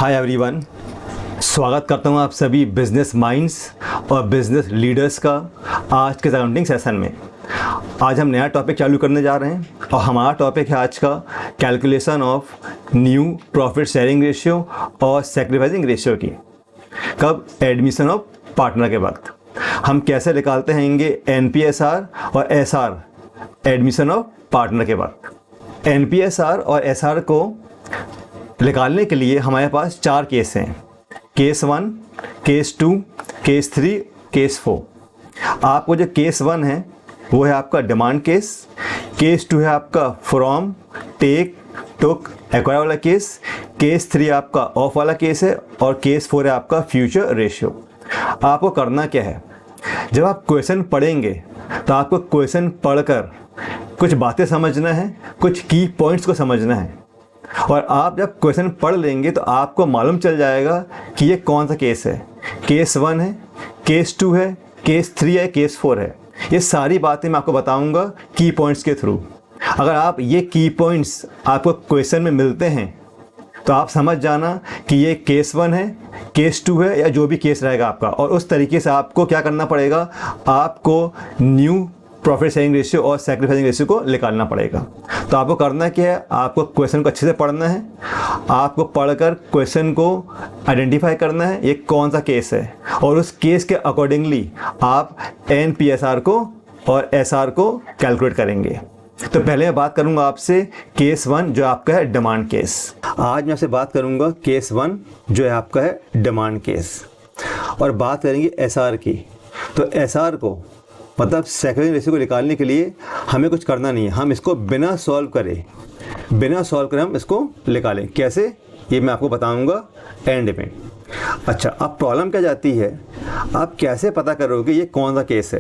Hi everyone, स्वागत करता हूं आप सभी बिजनेस माइंड्स और बिजनेस लीडर्स का आज के अकाउंटिंग सेशन में। आज हम नया टॉपिक चालू करने जा रहे हैं और हमारा टॉपिक है आज का calculation of new profit sharing ratio और सैक्रिफाइसिंग रेशियो की। कब? एडमिशन ऑफ पार्टनर के वक्त। हम कैसे निकालते हैं एनपीएसआर और एसआर एडमिशन ऑफ पार्टनर के वक्त। एनपीएसआर और एसआर को निकालने के लिए हमारे पास 4 केस हैं, केस 1, केस 2, केस 3, केस 4। आपको जो केस 1 है वो है आपका डिमांड केस, केस 2 है आपका फ्रॉम, टेक, टुक, एक्वायर वाला केस, केस 3 आपका ऑफ वाला केस है और केस 4 है आपका फ्यूचर रेशियो। आपको करना क्या है, जब आप क्वेश्चन पढ़ेंगे तो आपको क्वेश्चन पढ़कर कुछ बातें समझना है, कुछ की पॉइंट्स को समझना है और आप जब क्वेश्चन पढ़ लेंगे तो आपको मालूम चल जाएगा कि ये कौन सा केस है। केस 1 है, केस 2 है, केस 3 है, केस 4 है। ये सारी बातें मैं आपको बताऊंगा की पॉइंट्स के थ्रू। अगर आप ये की पॉइंट्स आपको क्वेश्चन में मिलते हैं तो आप समझ जाना कि ये केस 1 है, केस 2 है या जो भी केस रहेगा आपका। और उस तरीके से आपको क्या करना पड़ेगा, आपको न्यू प्रॉफिट शेयरिंग रेशियो और सैक्रिफाइसिंग रेशियो को निकालना पड़ेगा। तो आपको करना क्या है, आपको क्वेश्चन को अच्छे से पढ़ना है, आपको पढ़कर क्वेश्चन को आइडेंटिफाई करना है ये कौन सा केस है और उस केस के अकॉर्डिंगली आप एनपीएसआर को और एसआर को कैलकुलेट करेंगे। तो पहले मैं बात करूंगा आपसे केस 1 जो आपका है डिमांड केस। आज मैं आपसे बात करूंगा केस 1 जो है आपका है डिमांड केस और बात करेंगे एसआर की। तो एसआर को मतलब सैक्रिफाइसिंग रेशियो को निकालने के लिए हमें कुछ करना नहीं है, हम इसको बिना सॉल्व करे हम इसको निकालें। कैसे, ये मैं आपको बताऊंगा एंड में। अच्छा, अब प्रॉब्लम क्या जाती है, आप कैसे पता करोगे ये कौन सा केस है,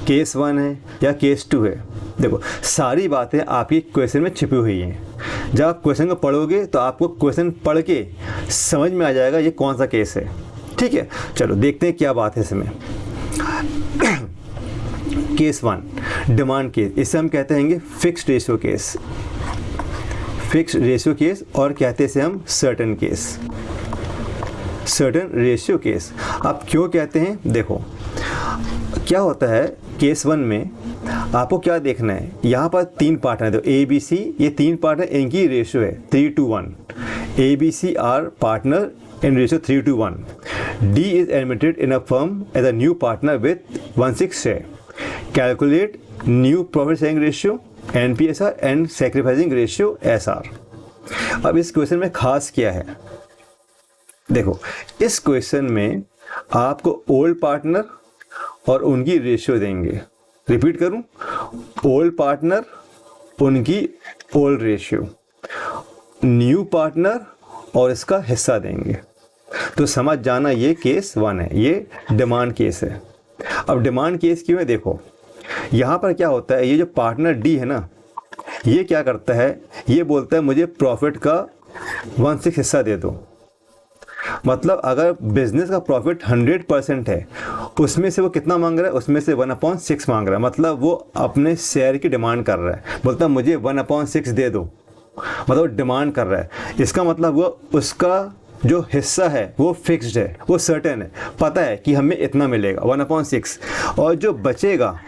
केस 1 है या केस 2 है। देखो, सारी बातें आपकी क्वेश्चन में छिपी हुई हैं। जब आप क्वेश्चन को पढ़ोगे तो आपको क्वेश्चन पढ़ के समझ में आ जाएगा ये कौन सा केस है। ठीक है, चलो देखते हैं क्या बात है इसमें। केस 1 डिमांड केस, इसे हम कहते हैं fixed ratio case, fixed ratio case और कहते हैं इसे हम certain case, certain ratio case. आप क्यों कहते हैं, देखो क्या होता है केस 1 में आपको क्या देखना है, यहाँ पर 3 पार्टनर है, तो ए बी सी, ये 3 पार्टनर इनकी रेशियो है 3:1। A B C are partner in ratio 3:1. D is admitted in a firm as a new partner with 1/6 share. Calculate new profit sharing ratio NPSR and sacrificing ratio SR. अब इस question में खास क्या है, देखो इस question में आपको ओल्ड पार्टनर और उनकी रेशियो देंगे। रिपीट करूं, ओल्ड पार्टनर उनकी ओल्ड रेशियो, न्यू पार्टनर और इसका हिस्सा देंगे। तो समझ जाना ये केस 1 है, ये डिमांड केस है। अब डिमांड केस क्यों है, देखो यहाँ पर क्या होता है, ये जो पार्टनर डी है ना, ये क्या करता है, ये बोलता है मुझे प्रॉफिट का 1/6 हिस्सा दे दो। मतलब अगर बिजनेस का प्रॉफिट 100% है, उसमें से वो कितना मांग रहा है, उसमें से 1/6 मांग रहा है। मतलब वो अपने शेयर की डिमांड कर रहा है, बोलता है मुझे 1/6 दे दो, मतलब डिमांड कर रहा है। इसका मतलब वो उसका जो हिस्सा है वो फिक्स्ड है, वो सर्टेन है, पता है कि हमें इतना मिलेगा 1/6 और जो बचेगा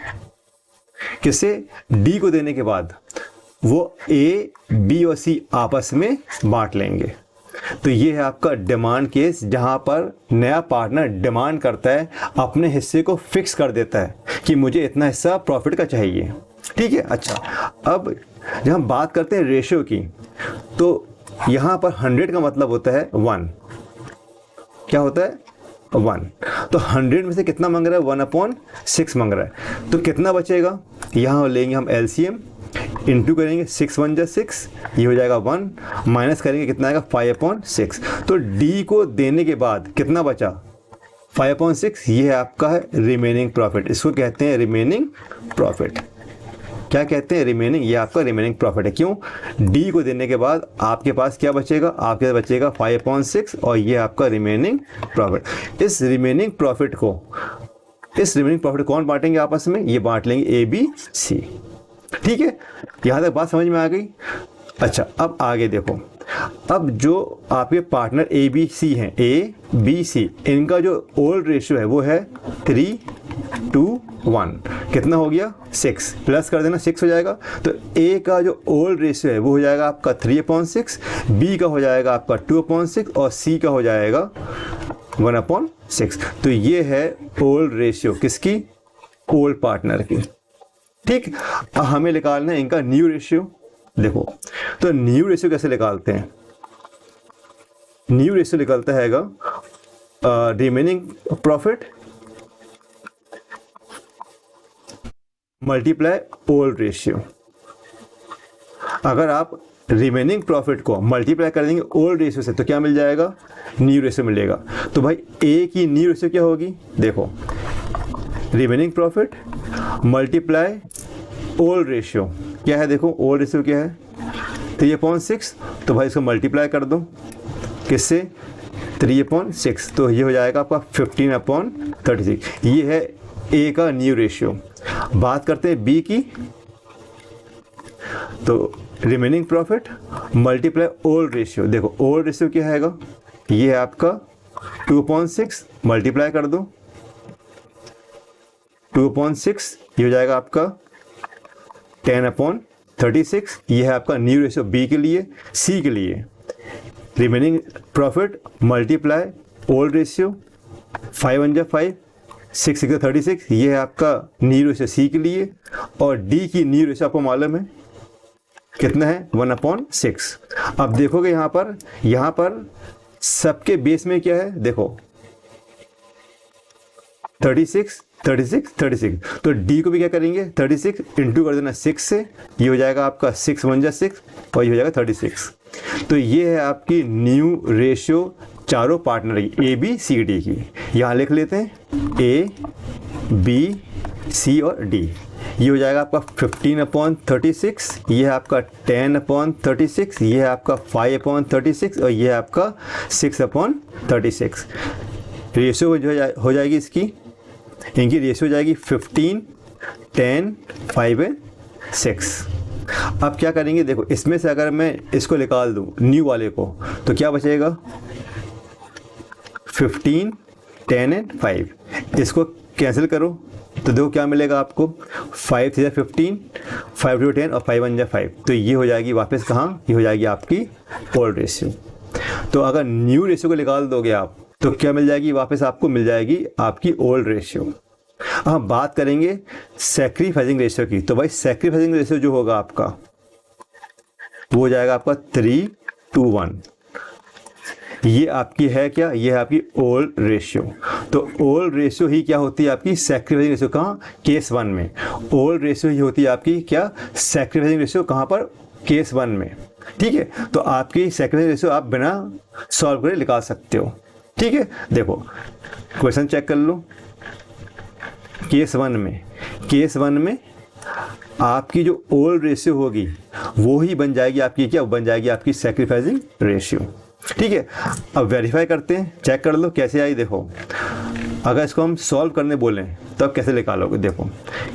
किसे, डी को देने के बाद वो ए, बी और सी आपस में बांट लेंगे। तो ये है आपका डिमांड केस, जहां पर नया पार्टनर डिमांड करता है, अपने हिस्से को फिक्स कर देता है कि मुझे इतना हिस्सा प्रॉफिट का चाहिए। ठीक है, अच्छा अब जब हम बात करते हैं रेशियो की, तो यहाँ पर 100 का मतलब होता है 1, क्या होता है 1। तो 100 में से कितना मांग रहा है, 1/6 मांग रहा है। तो कितना बचेगा, यहाँ लेंगे हम एलसीएम, इंटू करेंगे 6 × 6, ये हो जाएगा 1, माइनस करेंगे कितना आएगा 5/6। तो डी को देने के बाद कितना बचा 5/6, ये है आपका है रिमेनिंग प्रॉफिट। इसको कहते हैं रिमेनिंग प्रॉफिट। क्या कहते हैं, रिमेनिंग, ये आपका रिमेनिंग प्रॉफिट है। क्यों, डी को देने के बाद आपके पास क्या बचेगा, आपके पास बचेगा 5/6 और ये आपका रिमेनिंग प्रॉफिट। इस रिमेनिंग प्रॉफिट को कौन बांटेंगे आपस में, ये बांट लेंगे ए बी सी। ठीक है, यहाँ तक बात समझ में आ गई। अच्छा, अब आगे देखो, अब जो आपके पार्टनर ए बी सी हैं, ए बी सी, इनका जो ओल्ड रेशियो है वो है 3:1। कितना हो गया? 6। प्लस कर देना, 6 हो जाएगा। तो ए का जो ओल्ड रेशियो है वो हो जाएगा आपका 3/6, बी का हो जाएगा आपका 2/6 और सी का हो जाएगा 1/6। तो ये है ओल्ड रेशियो किसकी? ओल्ड पार्टनर की। ठीक, अब हमें निकालना है इनका न्यू रेशियो। देखो, तो न्यू रेशियो कैसे निकालते हैं? न्यू रेशियो निकलता हैगा remaining profit multiply old ratio. अगर आप रिमेनिंग प्रॉफिट को मल्टीप्लाई कर देंगे ओल्ड रेशियो से तो क्या मिल जाएगा? न्यू रेशियो मिलेगा। तो भाई ए की न्यू रेशियो क्या होगी? देखो, remaining profit multiply old ratio क्या है? देखो, ओल्ड रेशियो क्या है? 3/6। तो भाई इसको मल्टीप्लाई कर दो किससे? 3/6। तो ये हो जाएगा आपका 15/36। ये है ए का न्यू रेशियो। बात करते हैं बी की। तो remaining profit multiply old ratio. देखो, ओल्ड रेशियो क्या हैगा? ये है आपका 2/6, मल्टीप्लाई कर दो 2/6, ये हो जाएगा आपका 10/36। ये है आपका न्यू रेशियो बी के लिए। सी के लिए remaining profit multiply old ratio, 5 × 5, 6 × 36। ये है आपका न्यू रेशियो सी के लिए। और डी की न्यू रेशियो आपको मालूम है कितना है? 1/6। अब देखोगे यहाँ पर सबके बेस में क्या है? देखो 36, 36, 36। तो डी को भी क्या करेंगे? 36 इंटू कर देना 6 से। ये हो जाएगा आपका 6 × 1 6 और ये हो जाएगा 36। तो ये है आपकी न्यू रेशियो चारों पार्टनर की, ए बी सी डी की। यहाँ लिख लेते हैं ए बी सी और डी। ये हो जाएगा आपका 15/36, ये है आपका 10/36, ये है आपका 5/36 और ये है आपका 6/36। रेशियो हो जाएगी इनकी रेशियो हो जाएगी 15, 10, 5 और 6। अब क्या करेंगे? देखो, इसमें से अगर मैं इसको निकाल दूं न्यू वाले को तो क्या बचेगा? 15, 10 और 5। इसको कैंसिल करो तो देखो क्या मिलेगा आपको? 5 × 15, 5 × 10 और 5 × 5। तो ये हो जाएगी वापस कहाँ? ये हो जाएगी आपकी ओल्ड रेशियो। तो अगर न्यू रेशियो को निकाल दोगे आप तो क्या मिल जाएगी? वापस आपको मिल जाएगी आपकी ओल्ड रेशियो। हम बात करेंगे सैक्रिफाइसिंग रेशियो की। तो भाई सैक्रिफाइसिंग रेशियो जो होगा आपका वो हो जाएगा आपका 3:1। ये आपकी है क्या? ये है आपकी ओल्ड रेशियो। तो ओल्ड रेशियो ही क्या होती है आपकी? Sacrificing ratio. कहाँ? केस 1 में। ओल्ड रेशियो ही होती है आपकी क्या? Sacrificing ratio. कहाँ पर? केस 1 में। ठीक है, तो आपकी सैक्रिफाइसिंग रेशियो आप बिना सॉल्व करे निकाल सकते हो। ठीक है, देखो क्वेश्चन चेक कर लो। केस 1 में आपकी जो ओल्ड रेशियो होगी वो ही बन जाएगी आपकी क्या? बन जाएगी आपकी सैक्रिफाइसिंग रेशियो। ठीक है, अब वेरीफाई करते हैं, चेक कर लो कैसे आई। देखो, अगर इसको हम सॉल्व करने बोलें तो अब कैसे निकालोगे? देखो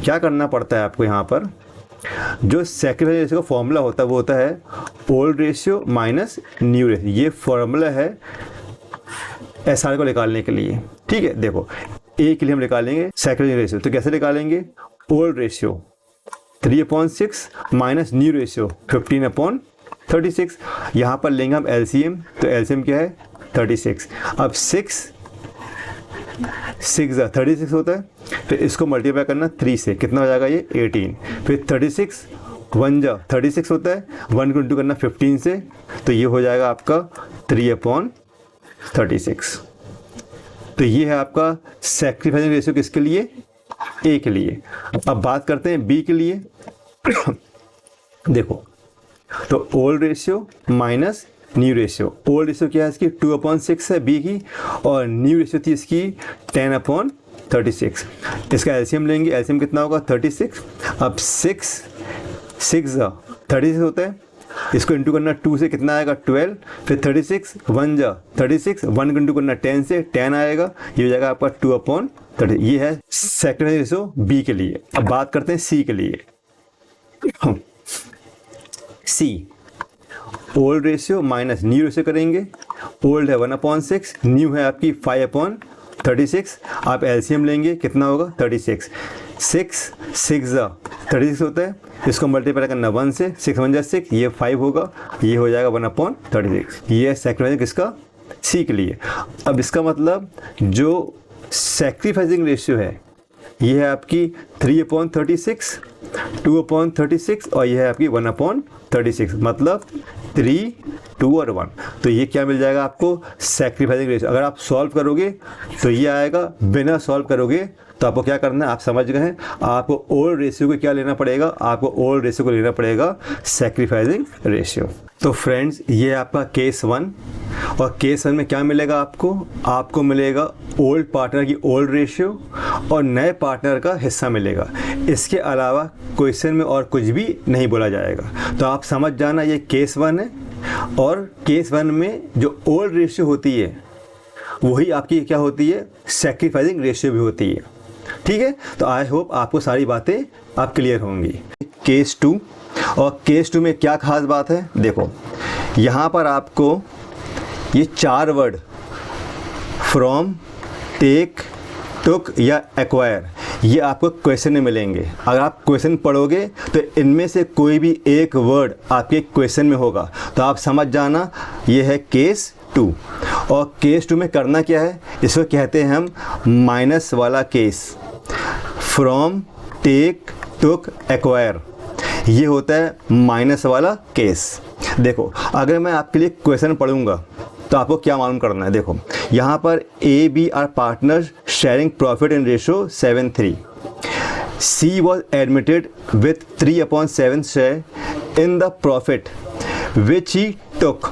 क्या करना पड़ता है आपको। यहाँ पर जो सैक्रिफाइसिंग रेशियो का फॉर्मूला होता है वो होता है old ratio minus new ratio. ये फॉर्मूला है एसआर को निकालने के लिए। ठीक है, देखो ए के लिए हम निकालेंगे सैक्रिफाइसिंग रेशियो। तो कैसे निकालेंगे? Old ratio 3/6 minus new ratio 15/36। यहाँ पर लेंगे हम एलसीएम। तो एलसीएम क्या है? 36। अब 6 36 होता है। फिर इसको मल्टीप्लाई करना 3 से, कितना हो जाएगा? ये 18। फिर 36 1 36 होता है, 1 को इंटू करना 15 से, तो ये हो जाएगा आपका 3/36। तो ये है आपका सैक्रिफाइसिंग रेशियो किसके लिए? ए के लिए। अब बात करते हैं बी के लिए। देखो, तो old ratio minus new ratio. Old ratio क्या है इसकी? 2/6 है बी की, और न्यू रेशियो थी इसकी 10/36। इसका एलसीएम लेंगे। एलसीएम कितना होगा? 36। अब 6 36 होता है, इसको इंटू करना 2 से, कितना आएगा? 12। फिर 36 1 36, 1 को इंटू करना 10 से, 10 आएगा। ये हो जाएगा आपका 2/30। ये है सैक्रिफाइसिंग रेशियो बी के लिए। अब बात करते हैं सी के लिए। C old ratio minus new ratio करेंगे। ओल्ड है 1/6, न्यू है आपकी 5/36। आप एलसीएम लेंगे, कितना होगा 36। 6 36 होता है, इसको मल्टीप्लाई करना 1 से, 6 1 6, ये 5 होगा, ये हो जाएगा 1/36। ये है सैक्रिफाइसिंग किसका, सी के लिए। अब इसका मतलब जो सैक्रिफाइसिंग रेशियो है ये है आपकी 3/36, 2/36 और ये है आपकी 1/36, मतलब 3, 2 और 1। तो ये क्या मिल जाएगा आपको, सैक्रिफाइसिंग रेशियो। अगर आप सॉल्व करोगे तो ये आएगा, बिना सॉल्व करोगे तो आपको क्या करना है, आप समझ गए हैं, आपको ओल्ड रेशियो को क्या लेना पड़ेगा, आपको ओल्ड रेशियो को लेना पड़ेगा सैक्रिफाइसिंग रेशियो। तो फ्रेंड्स ये आपका केस 1, और केस 1 में क्या मिलेगा आपको मिलेगा ओल्ड पार्टनर की ओल्ड रेशियो और नए पार्टनर का हिस्सा मिलेगा। इसके अलावा क्वेश्चन में और कुछ भी नहीं बोला जाएगा। तो आप समझ जाना ये केस 1 है, और केस 1 में जो ओल्ड रेशियो होती है वही आपकी क्या होती है, सैक्रिफाइसिंग रेशियो भी होती है। ठीक है, तो आई होप आपको सारी बातें आप क्लियर होंगी। केस 2, और केस 2 में क्या खास बात है, देखो यहाँ पर आपको ये 4 वर्ड फ्रॉम, टेक, टुक या एक्वायर, ये आपको क्वेश्चन में मिलेंगे। अगर आप क्वेश्चन पढ़ोगे तो इनमें से कोई भी एक वर्ड आपके क्वेश्चन में होगा। तो आप समझ जाना ये है केस 2। और केस 2 में करना क्या है, इसको कहते हैं हम माइनस वाला केस। फ्रॉम, टेक, टुक, एक्वायर, ये होता है माइनस वाला केस। देखो अगर मैं आपके लिए क्वेश्चन पढ़ूंगा तो आपको क्या मालूम करना है। देखो यहाँ पर A B are partners sharing profit in ratio 7:3। C was admitted with 3/7 share in the profit which he took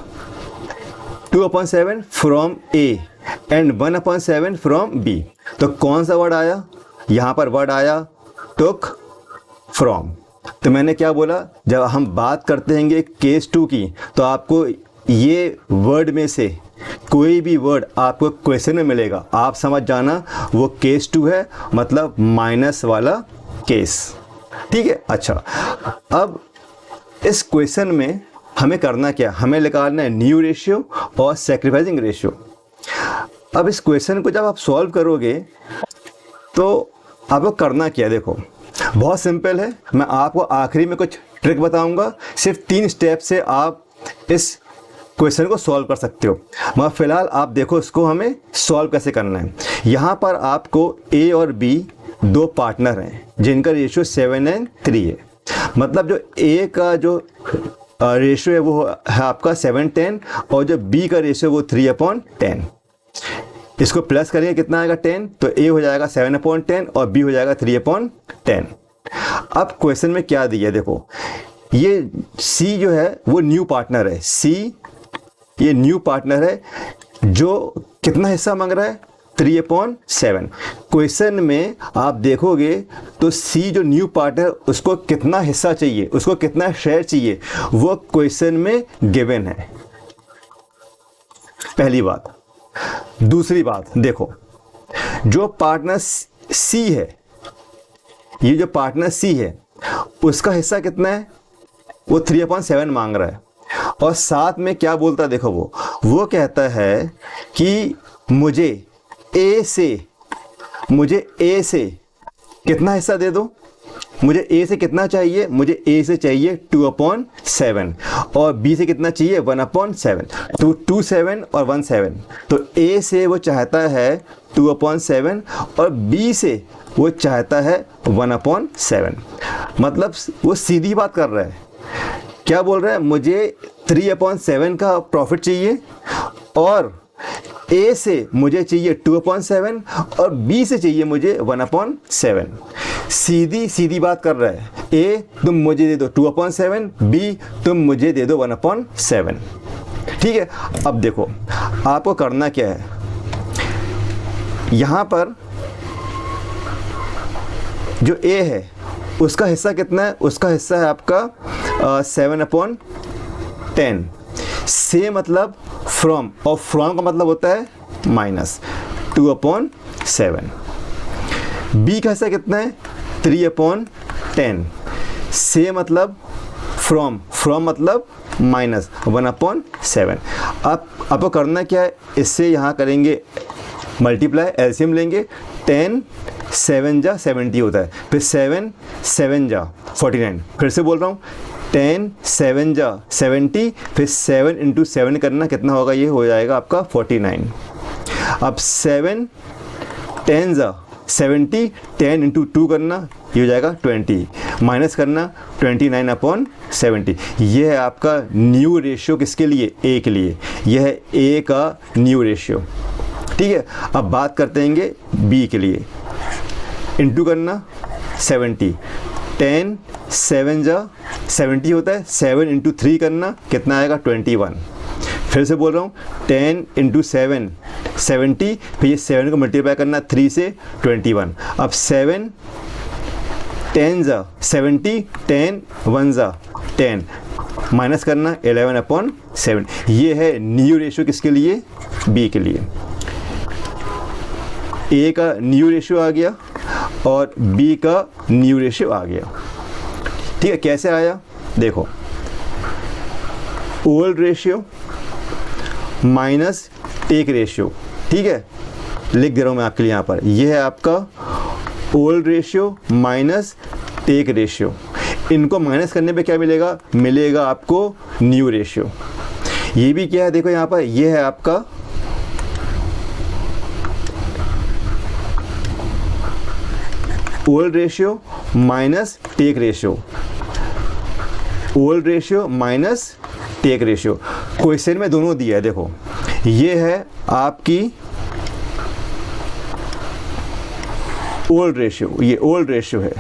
2/7 from A and 1/7 from B. तो कौन सा वर्ड आया, यहाँ पर वर्ड आया टुक, फ्रॉम। तो मैंने क्या बोला, जब हम बात करते हैं केस 2 की तो आपको ये वर्ड में से कोई भी वर्ड आपको क्वेश्चन में मिलेगा, आप समझ जाना वो केस 2 है, मतलब माइनस वाला केस। ठीक है, अच्छा अब इस क्वेश्चन में हमें करना क्या, हमें निकालना है न्यू रेशियो और सैक्रिफाइसिंग रेशियो। अब इस क्वेश्चन को जब आप सॉल्व करोगे तो आपको करना क्या, देखो बहुत सिंपल है। मैं आपको आखिरी में कुछ ट्रिक बताऊंगा, सिर्फ 3 स्टेप से आप इस क्वेश्चन को सॉल्व कर सकते हो। मगर फिलहाल आप देखो इसको हमें सॉल्व कैसे करना है। यहाँ पर आपको ए और बी 2 पार्टनर हैं जिनका रेशियो 7:3 है। मतलब जो ए का जो रेशियो है वो है आपका 7:10 और जो बी का रेशियो वो 3/10। इसको प्लस करेंगे कितना आएगा 10, तो ए हो जाएगा 7/10 और बी हो जाएगा 3/10। अब क्वेश्चन में क्या दिया है, देखो ये सी जो है वो न्यू पार्टनर है। सी ये न्यू पार्टनर है जो कितना हिस्सा मांग रहा है 3/7। क्वेश्चन में आप देखोगे तो सी जो न्यू पार्टनर उसको कितना हिस्सा चाहिए, उसको कितना शेयर चाहिए, वो क्वेश्चन में गिवन है। पहली बात। दूसरी बात, देखो जो पार्टनर सी है, ये जो पार्टनर सी है उसका हिस्सा कितना है, वो 3/7 मांग रहा है। और साथ में क्या बोलता है, देखो वो कहता है कि मुझे ए से कितना हिस्सा दे दो, मुझे ए से कितना चाहिए, मुझे ए से चाहिए 2/7 और बी से कितना चाहिए 1/7। तो 2/7 और 1/7, तो ए से वो चाहता है 2/7 और बी से वो चाहता है 1/7। मतलब वो सीधी बात कर रहा है, क्या बोल रहा है, मुझे 3/7 का प्रॉफिट चाहिए और ए से मुझे चाहिए 2/7 और बी से चाहिए मुझे 1/7। सीधी बात कर रहा है। ए तुम मुझे दे दो 2/7, बी तुम मुझे दे दो 1/7। ठीक है, अब देखो आपको करना क्या है, यहाँ पर जो ए है उसका हिस्सा कितना है, उसका हिस्सा है आपका 7/10। से मतलब फ्रॉम, और फ्रॉम का मतलब होता है माइनस 2/7। बी का हिस्सा कितना है 3/10। से मतलब फ्रॉम मतलब माइनस 1/7। अब आपको करना क्या है, इससे यहाँ करेंगे मल्टीप्लाई, एलसीएम लेंगे। 10 7 जा 70 होता है, फिर 7 7 जा 49। फिर से बोल रहा हूँ, 10 7 जा 70, फिर 7 इंटू 7 करना, कितना होगा, ये हो जाएगा आपका 49। अब 7 10 जा 70, 10 इंटू 2 करना, ये हो जाएगा 20, माइनस करना 29/70। यह है आपका न्यू रेशियो, किसके लिए, ए के लिए। यह है ए का न्यू रेशियो, ठीक है। अब बात करते हैं बी के लिए। इंटू करना 70, 10 7 जा 70 होता है, 7 इंटू 3 करना, कितना आएगा 21। फिर से बोल रहा हूँ, 10 इंटू 7 70, फिर ये 7 को मल्टीप्लाई करना 3 से 21। अब 7 10 जा 70, 10 1 जा 10, माइनस करना 11/7। ये है न्यू रेशियो, किसके लिए, बी के लिए। ए का न्यू रेशियो आ गया और बी का न्यू रेशियो आ गया, ठीक है। कैसे आया, देखो, old ratio minus take ratio, ठीक है। लिख दे रहा हूँ मैं आपके लिए यहाँ पर, यह है आपका old ratio minus take ratio. इनको माइनस करने पे क्या मिलेगा, मिलेगा आपको न्यू रेशियो। ये भी क्या है, देखो यहाँ पर, यह है आपका old ratio minus take ratio, old ratio minus take ratio. Question में दोनों दिया है, देखो, ये है आपकी ओल्ड रेशियो, ये ओल्ड रेशियो है,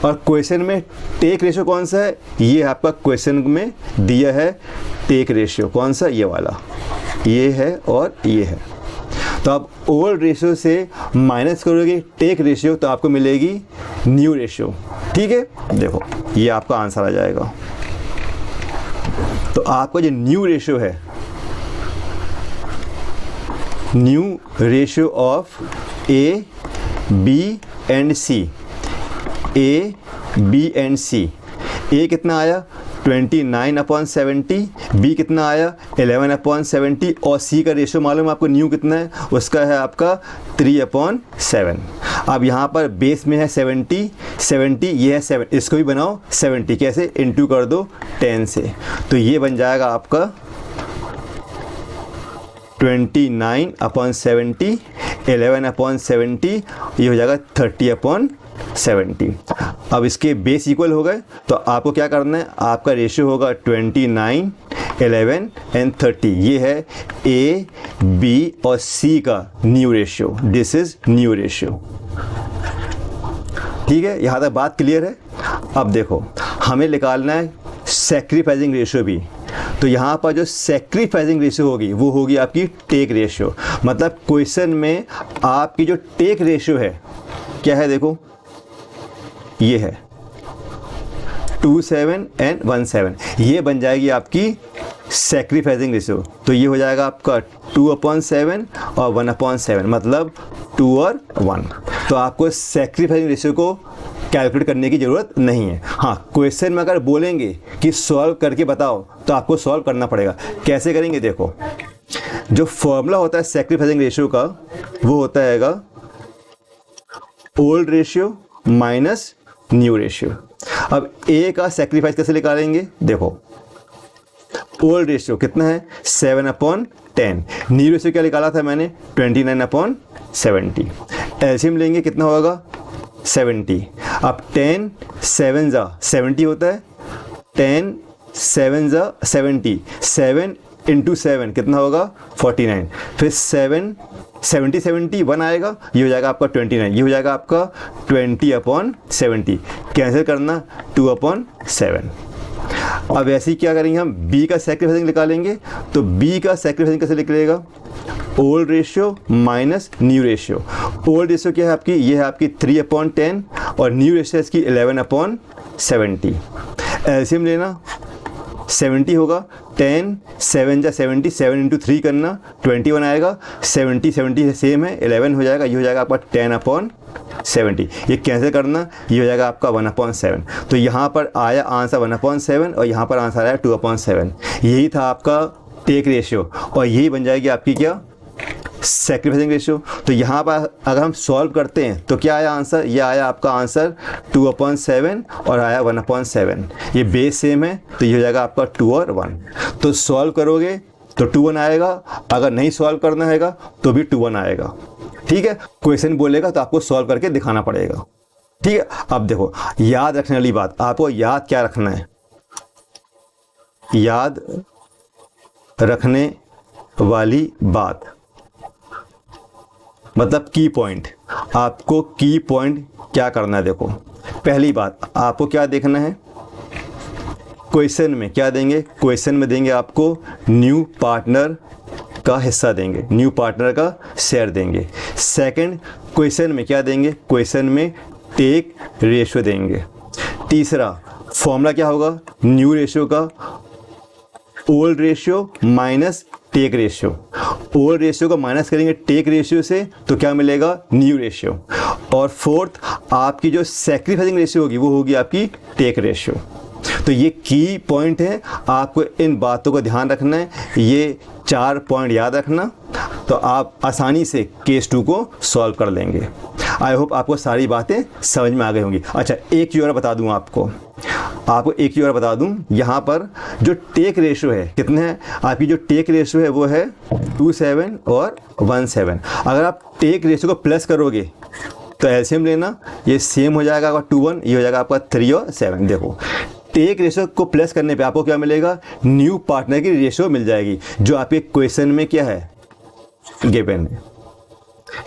और क्वेश्चन में टेक रेशियो कौन सा है, ये आपका क्वेश्चन में दिया है टेक रेशियो, कौन सा, ये वाला, ये है और ये है। तो आप ओल्ड रेशियो से माइनस करोगे टेक रेशियो, तो आपको मिलेगी न्यू रेशियो, ठीक है। देखो, ये आपका आंसर आ जाएगा। तो आपका जो न्यू रेशियो है, new ratio of A B and C, A B and C, A कितना आया 29/70, बी कितना आया 11/70, और सी का रेशियो मालूम आपको न्यू कितना है, उसका है आपका 3/7। अब यहाँ पर बेस में है 70, ये है 7, इसको भी बनाओ 70, कैसे, इंटू कर दो 10 से, तो ये बन जाएगा आपका 29/70, 11/70, ये हो जाएगा 30/70। अब इसके बेस इक्वल हो गए, तो आपको क्या करना है, आपका रेशियो होगा 29, 11 एंड 30। ये है ए बी और सी का new ratio, this is new ratio, ठीक है। यहाँ तक बात क्लियर है। अब देखो, हमें निकालना है सैक्रिफाइसिंग रेशियो भी। तो यहाँ पर जो सैक्रिफाइसिंग रेशियो होगी, वो होगी आपकी टेक रेशियो। मतलब क्वेश्चन में आपकी जो टेक रेशियो है, क्या है, देखो, ये है 27 एंड 17, ये बन जाएगी आपकी सैक्रिफाइसिंग रेशियो। तो ये हो जाएगा आपका 2/7 और 1/7, मतलब 2 और 1। तो आपको सैक्रिफाइसिंग रेशियो को कैलकुलेट करने की ज़रूरत नहीं है। हाँ, क्वेश्चन में अगर बोलेंगे कि सॉल्व करके बताओ, तो आपको सॉल्व करना पड़ेगा। कैसे करेंगे, देखो, जो फॉर्मूला होता है सैक्रिफाइसिंग रेशियो का, वो होता है old ratio minus new ratio. अब ए का सैक्रिफाइस कैसे निकालेंगे, देखो, ओल्ड रेशियो कितना है 7/10, न्यू रेशियो क्या निकाला था मैंने 29/70। एलसीएम लेंगे, कितना होगा 70। अब 10 7 जा 70 होता है, 10 7 जा 70, 7 इंटू 7 कितना होगा 49, फिर 70 1 आएगा, ये हो जाएगा आपका 29, ये हो जाएगा आपका 20/70। कैंसिल करना 2/7। अब ऐसे ही क्या करेंगे, हम बी का सैक्रिफाइसिंग निकालेंगे। तो बी का सैक्रिफाइसिंग कैसे निकलेगा, old ratio minus new ratio. Old ratio क्या है आपकी, ये है आपकी 3/10 और न्यू रेशियो इसकी 11/70। एलसीएम लेना 70 होगा, 10 7 जा 70, 7 इंटू 3 करना 21 आएगा, 70 70 सेम है, 11 हो जाएगा, ये हो जाएगा आपका 10/70, ये कैंसिल करना, ये हो जाएगा आपका 1/7। तो यहाँ पर आया आंसर 1/7 और यहाँ पर आंसर आया 2/7। यही था आपका टेक रेशियो और यही बन जाएगी आपकी क्या, सैक्रिफाइसिंग रेशियो। तो यहाँ पर अगर हम सॉल्व करते हैं तो क्या आया आंसर, ये आया आपका आंसर 2/7 और आया 1/7। ये बेस सेम है तो ये हो जाएगा आपका 2 और 1। तो सॉल्व करोगे तो 2 1 आएगा, अगर नहीं सॉल्व करना हैगा तो भी 2 1 आएगा। ठीक है, क्वेश्चन बोलेगा तो आपको सॉल्व करके दिखाना पड़ेगा। ठीक है, अब देखो याद रखने वाली बात, आपको याद क्या रखना है, याद रखने वाली बात मतलब की पॉइंट। आपको की पॉइंट क्या करना है, देखो पहली बात आपको क्या देखना है, क्वेश्चन में क्या देंगे, क्वेश्चन में देंगे आपको न्यू पार्टनर का हिस्सा देंगे, न्यू पार्टनर का शेयर देंगे। सेकंड, क्वेश्चन में क्या देंगे, क्वेश्चन में टेक रेशियो देंगे। तीसरा फॉर्मूला क्या होगा, न्यू रेशियो का old ratio minus take ratio. Old ratio को माइनस करेंगे टेक रेशियो से तो क्या मिलेगा, न्यू रेशियो। और फोर्थ आपकी जो सैक्रिफाइसिंग रेशियो होगी वो होगी आपकी टेक रेशियो। तो ये की पॉइंट है, आपको इन बातों का ध्यान रखना है, ये 4 पॉइंट याद रखना तो आप आसानी से केस 2 को सॉल्व कर लेंगे। आई होप आपको सारी बातें समझ में आ गई होंगी। अच्छा एक चीज़ और बता दूं आपको एक चीज़ और बता दूं, यहाँ पर जो टेक रेशियो है कितने हैं, आपकी जो टेक रेशियो है वो है 27 और 17। अगर आप टेक रेशियो को प्लस करोगे तो एलसीएम लेना, ये सेम हो जाएगा आपका 2 1, ये हो जाएगा आपका 3 और 7। देखो टेक रेशियो को प्लस करने पे आपको क्या मिलेगा, न्यू पार्टनर की रेशियो मिल जाएगी जो आपके क्वेश्चन में क्या है, गिवन है।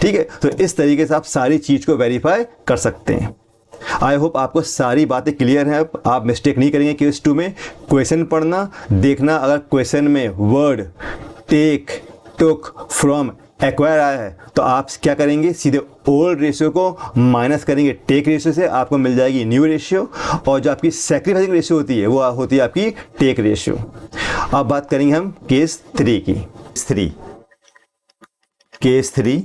ठीक है, तो इस तरीके से आप सारी चीज़ को वेरीफाई कर सकते हैं। आई होप आपको सारी बातें क्लियर हैं, आप मिस्टेक नहीं करेंगे केस 2 में। क्वेश्चन पढ़ना देखना, अगर क्वेश्चन में word take took from acquire आया है तो आप क्या करेंगे, सीधे ओल्ड रेशियो को माइनस करेंगे टेक रेशियो से, आपको मिल जाएगी न्यू रेशियो। और जो आपकी सैक्रिफाइसिंग रेशियो होती है वो होती है आपकी टेक रेशियो। अब बात करेंगे हम केस 3 की। केस 3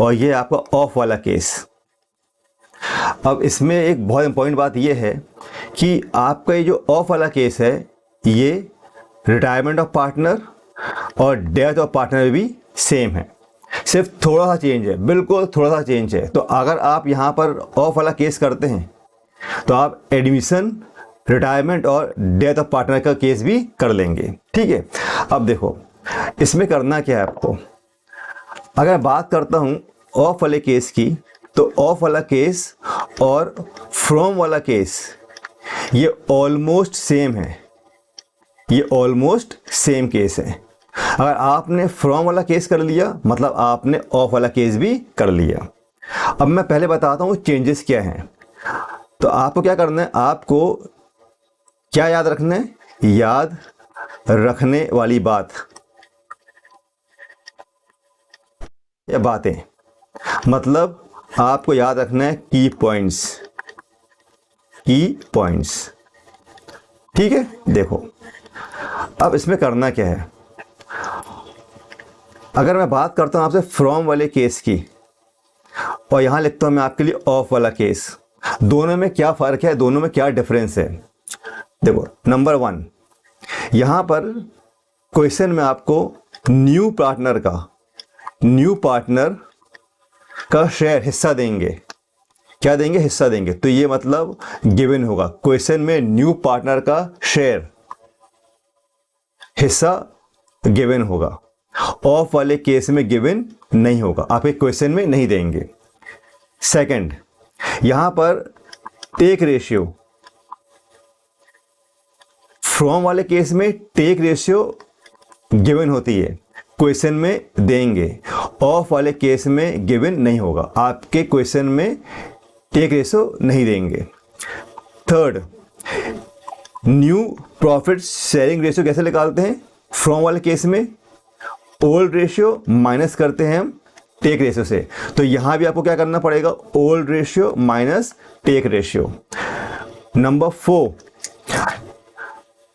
और ये आपका ऑफ वाला केस। अब इसमें एक बहुत इंपॉर्टेंट बात ये है कि आपका ये जो ऑफ वाला केस है ये रिटायरमेंट ऑफ पार्टनर और डेथ ऑफ पार्टनर भी सेम है, सिर्फ थोड़ा सा चेंज है, बिल्कुल थोड़ा सा चेंज है। तो अगर आप यहाँ पर ऑफ वाला केस करते हैं तो आप एडमिशन, रिटायरमेंट और डेथ ऑफ पार्टनर का केस भी कर लेंगे। ठीक है, अब देखो इसमें करना क्या है आपको, अगर बात करता हूँ ऑफ वाले केस की तो ऑफ वाला केस और फ्रॉम वाला केस ये ऑलमोस्ट सेम है, ये ऑलमोस्ट सेम केस है। अगर आपने फ्रॉम वाला केस कर लिया मतलब आपने ऑफ वाला केस भी कर लिया। अब मैं पहले बताता हूँ चेंजेस क्या हैं। तो आपको क्या करना है, आपको क्या याद रखना है, याद रखने वाली बात या बातें, मतलब आपको याद रखना है की पॉइंट्स। ठीक है, देखो अब इसमें करना क्या है, अगर मैं बात करता हूं आपसे फ्रॉम वाले केस की और यहां लिखता हूं मैं आपके लिए ऑफ वाला केस, दोनों में क्या फ़र्क है, दोनों में क्या डिफरेंस है। देखो नंबर 1, यहां पर क्वेश्चन में आपको न्यू पार्टनर का शेयर हिस्सा देंगे, क्या देंगे, हिस्सा देंगे। तो ये मतलब गिवन होगा, क्वेश्चन में न्यू पार्टनर का शेयर हिस्सा गिवन होगा। ऑफ वाले केस में गिवन नहीं होगा, आप एक क्वेश्चन में नहीं देंगे। सेकंड, यहां पर टेक रेशियो, फ्रॉम वाले केस में टेक रेशियो गिवन होती है, क्वेश्चन में देंगे। ऑफ वाले केस में गिवन नहीं होगा, आपके क्वेश्चन में टेक रेशियो नहीं देंगे। Third, new profit sharing ratio कैसे निकालते हैं, फ्रॉम वाले केस में ओल्ड रेशियो माइनस करते हैं हम टेक रेशियो से, तो यहां भी आपको क्या करना पड़ेगा, old ratio minus take ratio. Number 4,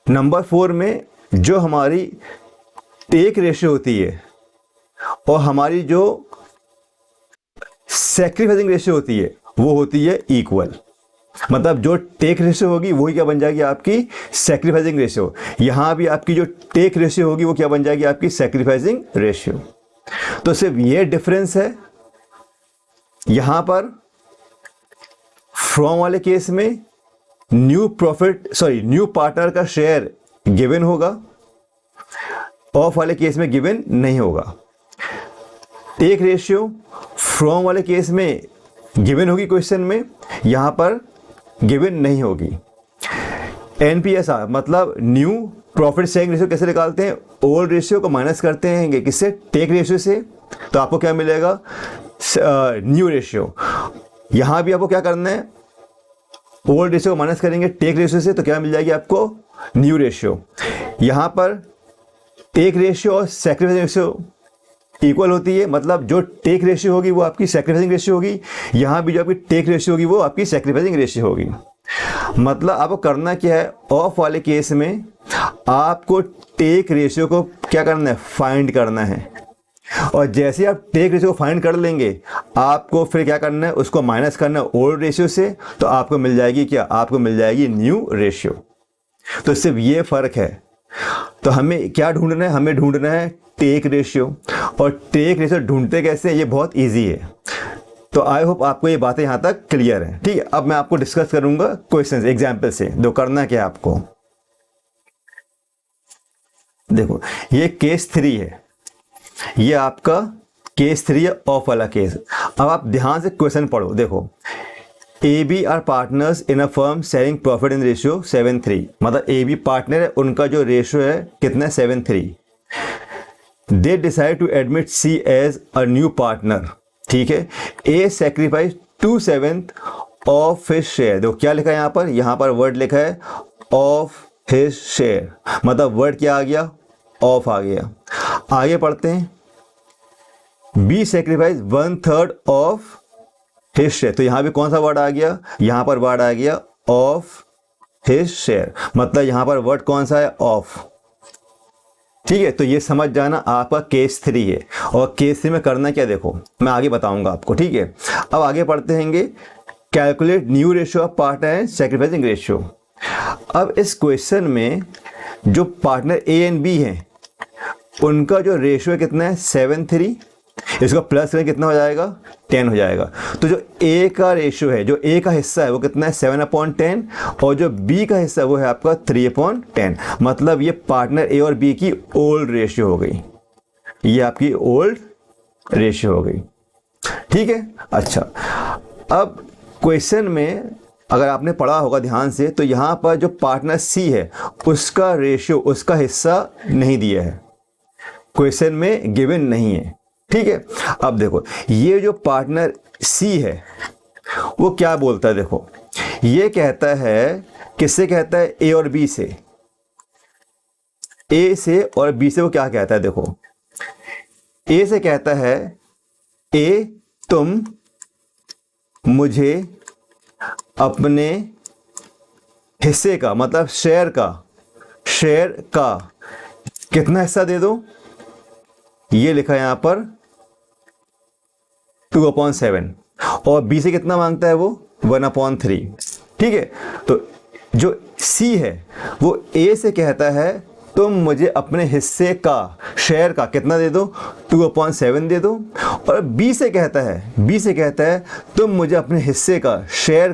number 4 में जो हमारी टेक रेशियो होती है और हमारी जो सैक्रिफाइसिंग रेशियो होती है वो होती है इक्वल। मतलब जो टेक रेशियो होगी वही क्या बन जाएगी आपकी सैक्रिफाइसिंग रेशियो। यहाँ भी आपकी जो टेक रेशियो होगी वो क्या बन जाएगी आपकी सैक्रिफाइसिंग रेशियो। तो सिर्फ ये डिफरेंस है, यहाँ पर फ्रॉम वाले केस में न्यू पार्टनर का शेयर गिवन होगा, ऑफ वाले केस में गिवन नहीं होगा। टेक रेशियो फ्रॉम वाले केस में गिवन होगी क्वेश्चन में, यहाँ पर गिवन नहीं होगी। एनपीएसआर मतलब न्यू प्रॉफिट शेयरिंग रेशियो कैसे निकालते हैं, ओल्ड रेशियो को माइनस करते हैं किससे, टेक रेशियो से, तो आपको क्या मिलेगा न्यू रेशियो। यहाँ भी आपको क्या करना है, ओल्ड रेशियो को माइनस करेंगे टेक रेशियो से तो क्या मिल जाएगी आपको न्यू रेशियो। यहाँ पर टेक रेशियो और सैक्रिफाइसिंग रेशियो इक्वल होती है, मतलब जो टेक रेशियो होगी वो आपकी सैक्रिफाइसिंग रेशियो होगी, यहाँ भी जो आपकी टेक रेशियो होगी वो आपकी सैक्रिफाइसिंग रेशियो होगी। मतलब आपको करना क्या है, ऑफ वाले केस में आपको टेक रेशियो को क्या करना है, फाइंड करना है, और जैसे आप टेक रेशियो को फाइंड कर लेंगे आपको फिर क्या करना है, उसको माइनस करना है ओल्ड रेशियो से, तो आपको मिल जाएगी क्या, आपको मिल जाएगी न्यू रेशियो। तो सिर्फ ये फ़र्क है। तो हमें क्या ढूंढना है, हमें ढूंढना है टेक रेशियो, और टेक रेशियो ढूंढते कैसे, ये बहुत इजी है। तो आई होप आपको ये बातें यहाँ तक क्लियर है। ठीक है, अब मैं आपको डिस्कस करूंगा क्वेश्चंस एग्जाम्पल से। दो करना क्या है आपको, देखो ये केस 3 है, ये आपका केस 3 है, ऑफ वाला केस। अब आप ध्यान से क्वेश्चन पढ़ो। देखो A B are partners in a firm sharing profit in ratio 7:3, मतलब ए बी पार्टनर है, उनका जो रेशियो है कितना है 7:3। They decide to admit C as a new partner. ठीक है, A sacrifice 2/7 of his share. देखो क्या लिखा है यहाँ पर वर्ड लिखा है ऑफ हिज शेयर, मतलब वर्ड क्या आ गया, ऑफ आ गया। आगे पढ़ते हैं, B sacrifice 1/3 of his share, तो यहाँ भी कौन सा वर्ड आ गया, यहाँ पर वर्ड आ गया ऑफ हिज शेयर, मतलब यहाँ पर वर्ड कौन सा है, ऑफ। ठीक है, तो ये समझ जाना आपका केस 3 है। और केस 3 में करना क्या, देखो मैं आगे बताऊंगा आपको। ठीक है, अब आगे पढ़ते हैंगे, calculate new ratio of partner and sacrificing ratio. अब इस क्वेश्चन में जो पार्टनर ए एंड बी हैं उनका जो रेशियो है कितना है 7:3, इसको प्लस करें कितना हो जाएगा 10 हो जाएगा। तो जो ए का रेशियो है, जो ए का हिस्सा है वो कितना है 7/10, और जो बी का हिस्सा है वो है आपका 3/10। मतलब ये पार्टनर ए और बी की ओल्ड रेशियो हो गई, ये आपकी ओल्ड रेशियो हो गई। ठीक है, अच्छा अब क्वेश्चन में अगर आपने पढ़ा होगा ध्यान से, तो यहाँ पर जो पार्टनर सी है उसका रेशियो, उसका हिस्सा नहीं दिया है, क्वेश्चन में गिवन नहीं है। ठीक है, अब देखो ये जो पार्टनर सी है वो क्या बोलता है, देखो ये कहता है, किससे कहता है, ए और बी से, ए से और बी से वो क्या कहता है, देखो ए से कहता है, ए तुम मुझे अपने हिस्से का, मतलब शेयर का कितना हिस्सा दे दो, ये लिखा है यहां पर 2/7, और बी से कितना मांगता है वो 1/3। ठीक है, तो जो सी है वो ए से कहता है तुम मुझे अपने हिस्से का, शेयर का कितना दे दो 2/7 दे दो, और बी से कहता है तुम मुझे अपने हिस्से का, शेयर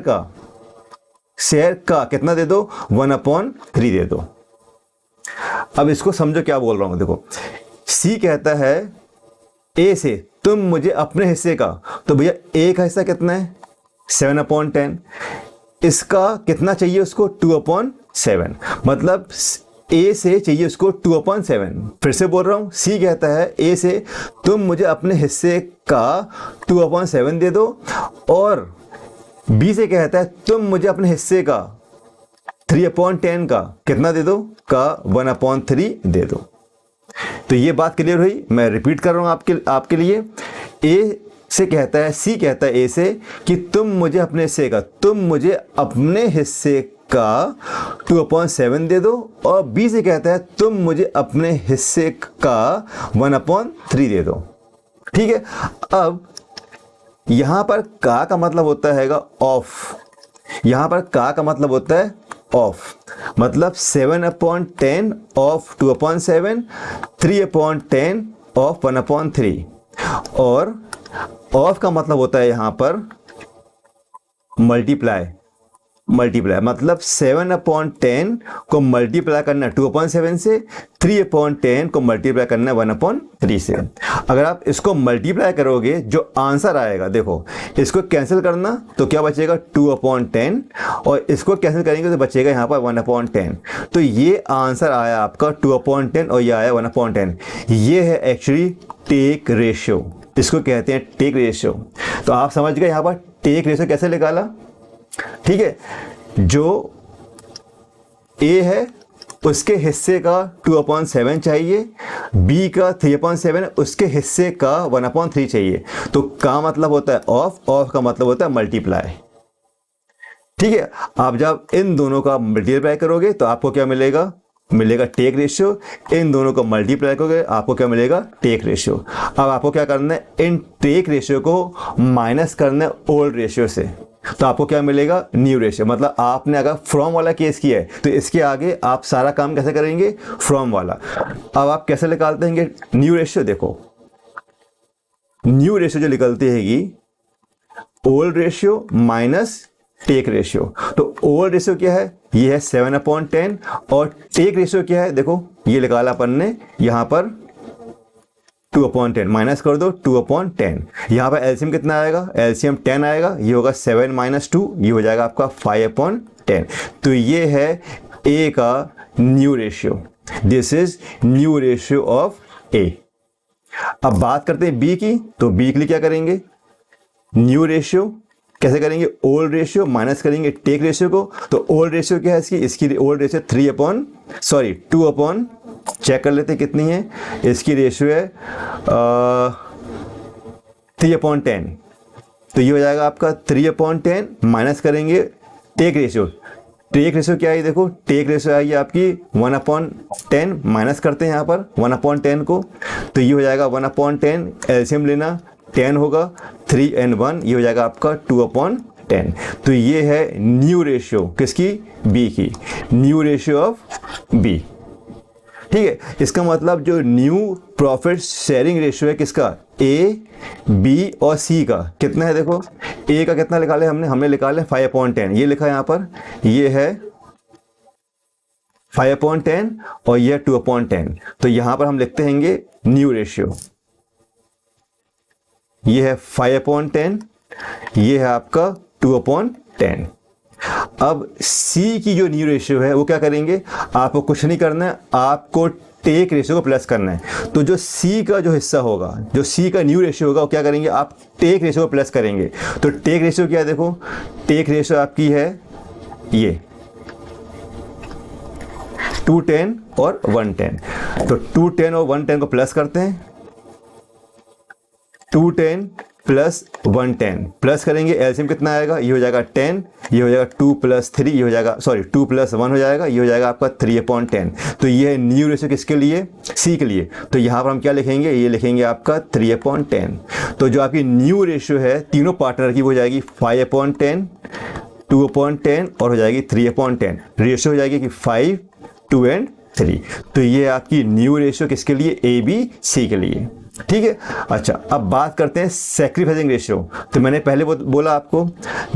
का कितना दे दो 1/3 दे दो। अब इसको समझो क्या बोल रहा हूं, देखो सी कहता है ए से तुम मुझे अपने हिस्से का, तो भैया ए का हिस्सा कितना है 7/10, इसका कितना चाहिए उसको 2/7, मतलब ए से चाहिए उसको 2/7। फिर से बोल रहा हूं, सी कहता है ए से तुम मुझे अपने हिस्से का 2/7 दे दो, और बी से कहता है तुम मुझे अपने हिस्से का 3/10 का कितना दे दो, का 1/3 दे दो। तो ये बात क्लियर हुई, मैं रिपीट कर रहा हूं आपके लिए। ए से कहता है, सी कहता है ए से कि तुम मुझे अपने हिस्से का 2/7 दे दो, और बी से कहता है तुम मुझे अपने हिस्से का 1/3 दे दो। ठीक है, अब यहां पर का मतलब होता है ऑफ, यहां पर का मतलब होता है ऑफ, मतलब 7/10 ऑफ 2/7, 3/10 ऑफ 1/3, और ऑफ का मतलब होता है यहां पर मल्टीप्लाई, मतलब 7/10 को मल्टीप्लाई करना 2/7 से, 3/10 को मल्टीप्लाई करना 1/3 से। अगर आप इसको मल्टीप्लाई करोगे जो आंसर आएगा, देखो इसको कैंसिल करना तो क्या बचेगा 2/10, और इसको कैंसिल करेंगे तो बचेगा यहाँ पर 1/10। तो ये आंसर आया आपका 2/10 और ये आया 1/10। ये है एक्चुअली टेक रेशियो, इसको कहते हैं टेक रेशियो। तो आप समझ गए यहाँ पर टेक रेशियो कैसे निकाला। ठीक है, जो ए है उसके हिस्से का 2/7 चाहिए, बी का 3/7 उसके हिस्से का 1/3 चाहिए। तो का मतलब होता है ऑफ, ऑफ का मतलब होता है मल्टीप्लाई। ठीक है, आप जब इन दोनों का मल्टीप्लाई करोगे तो आपको क्या मिलेगा, मिलेगा टेक रेशियो। इन दोनों को मल्टीप्लाई करोगे आपको क्या मिलेगा, टेक रेशियो। अब आपको क्या करना है, इन टेक रेशियो को माइनस करना है ओल्ड रेशियो से, तो आपको क्या मिलेगा, न्यू रेशियो। मतलब आपने अगर फ्रॉम वाला केस किया है तो इसके आगे आप सारा काम कैसे करेंगे, फ्रॉम वाला। अब आप कैसे निकालते हैं न्यू रेशियो, देखो न्यू रेशियो जो निकलती हैगी old ratio minus take ratio. तो ओल्ड रेशियो क्या है, ये है 7/10, और टेक रेशियो क्या है, देखो ये निकाला अपन ने यहाँ पर 2/10, माइनस कर दो 2/10। यहाँ पर एलसीएम कितना आएगा, एलसीएम 10 आएगा, ये होगा 7 - 2, ये हो जाएगा आपका 5/10। तो ये है ए का new ratio, this is new ratio of A. अब बात करते हैं बी की, तो बी के लिए क्या करेंगे, न्यू रेशियो कैसे करेंगे, ओल्ड रेशियो माइनस करेंगे टेक रेशियो को। तो ओल्ड रेशियो क्या है इसकी ओल्ड रेशियो 2 चेक कर लेते कितनी है, इसकी रेशियो है 3/10। तो ये हो जाएगा आपका 3/10, माइनस करेंगे टेक रेशियो। टेक रेशियो क्या है, देखो टेक रेशियो आएगी आपकी 1/10, माइनस करते हैं यहाँ पर 1/10 को, तो ये हो जाएगा 1/10, एलसीएम लेना 10 होगा, 3 और 1, ये हो जाएगा आपका 2/10। तो ये है न्यू रेशियो किसकी, बी की, न्यू रेशियो ऑफ बी। ठीक है, इसका मतलब जो न्यू प्रॉफिट शेयरिंग रेशियो है किसका, ए, बी और सी का कितना है, देखो ए का कितना निकाले हमने निकाले 5/10, ये लिखा है यहाँ पर, ये है 5/10 और ये 2/10। तो यहाँ पर हम लिखते हैं न्यू रेशियो, ये है 5/10, ये है आपका 2/10। अब C की जो न्यू रेशियो है वो क्या करेंगे, आपको कुछ नहीं करना है, आपको टेक रेशियो को प्लस करना है। तो जो C का जो हिस्सा होगा, जो C का न्यू रेशियो होगा, वो क्या करेंगे, आप टेक रेशियो को प्लस करेंगे। तो टेक रेशियो क्या है, देखो टेक रेशियो आपकी है ये 210 और 110। तो 210 और 110 को प्लस करते हैं, 210 प्लस 110 प्लस करेंगे, एलसीएम कितना आएगा, ये हो जाएगा 10, ये हो जाएगा 2 + 3, ये हो जाएगा 2 + 1 हो जाएगा, ये हो जाएगा आपका 3/10। तो ये है न्यू रेशियो किसके लिए, सी के लिए। तो यहाँ पर हम क्या लिखेंगे, ये लिखेंगे आपका 3/10। तो जो आपकी न्यू रेशियो है तीनों पार्टनर की वो हो जाएगी 5/10, 2/10 और हो जाएगी 3/10। रेशियो हो जाएगी कि 5, 2 और 3। तो ये आपकी न्यू रेशियो किसके लिए, ए, बी, सी के लिए। ठीक है, अच्छा अब बात करते हैं सैक्रिफाइसिंग रेशियो। तो मैंने पहले बोला आपको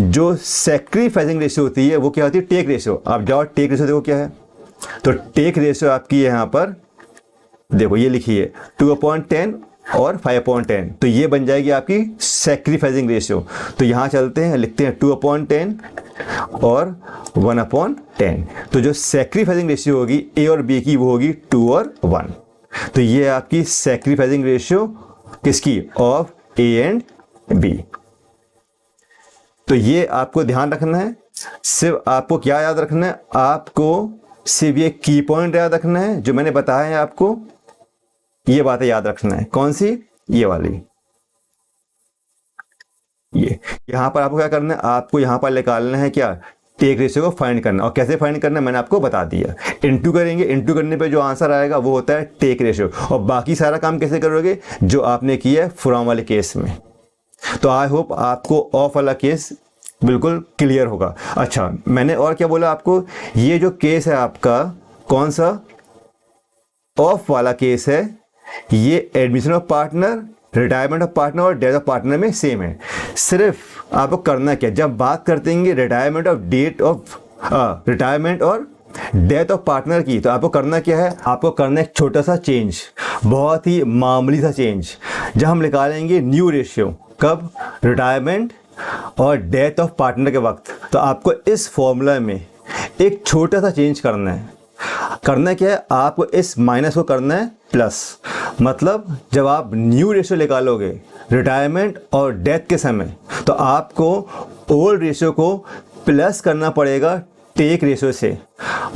जो सैक्रिफाइसिंग रेशियो होती है वो क्या होती है, टेक रेशियो। आप जाओ टेक रेशियो देखो क्या है, तो टेक रेशियो आपकी यहाँ पर देखो ये लिखी है 2/10 और 5/10। तो ये बन जाएगी आपकी सैक्रिफाइसिंग रेशियो। तो यहाँ चलते हैं, लिखते हैं 2/10 और 1/10। तो जो सैक्रिफाइसिंग रेशियो होगी ए और बी की वो होगी 2 और 1। तो ये आपकी सैक्रिफाइसिंग रेशियो किसकी, ऑफ ए एंड बी। तो ये आपको ध्यान रखना है, सिर्फ आपको क्या याद रखना है, आपको सिर्फ ये की पॉइंट याद रखना है जो मैंने बताया है आपको, ये बातें याद रखना है। कौन सी, ये वाली, ये यहां पर आपको क्या करना है, आपको यहां पर निकालना है क्या, टेक रेशियो को फाइंड करना। और कैसे फाइंड करना मैंने आपको बता दिया, इनटू करेंगे, इनटू करने पे जो आंसर आएगा वो होता है टेक रेशियो। और बाकी सारा काम कैसे करोगे, जो आपने किया है फ्रॉम वाले केस में। तो आई होप आपको ऑफ वाला केस बिल्कुल क्लियर होगा। अच्छा, मैंने और क्या बोला आपको, ये जो केस है आपका कौन सा, ऑफ वाला केस है, ये admission of partner, retirement of partner और डेथ ऑफ पार्टनर में सेम है। सिर्फ आपको करना क्या, जब बात करते हैं रिटायरमेंट और डेथ ऑफ पार्टनर की, तो आपको करना क्या है, आपको करना एक छोटा सा चेंज, बहुत ही मामूली सा चेंज, जब हम निकालेंगे न्यू रेशियो, कब, रिटायरमेंट और डेथ ऑफ पार्टनर के वक्त। तो आपको इस फॉर्मूला में एक छोटा सा चेंज करना है। करना क्या है, आपको इस माइनस को करना है प्लस। मतलब जब आप न्यू रेशियो निकालोगे रिटायरमेंट और डेथ के समय, तो आपको ओल्ड रेशियो को प्लस करना पड़ेगा टेक रेशियो से,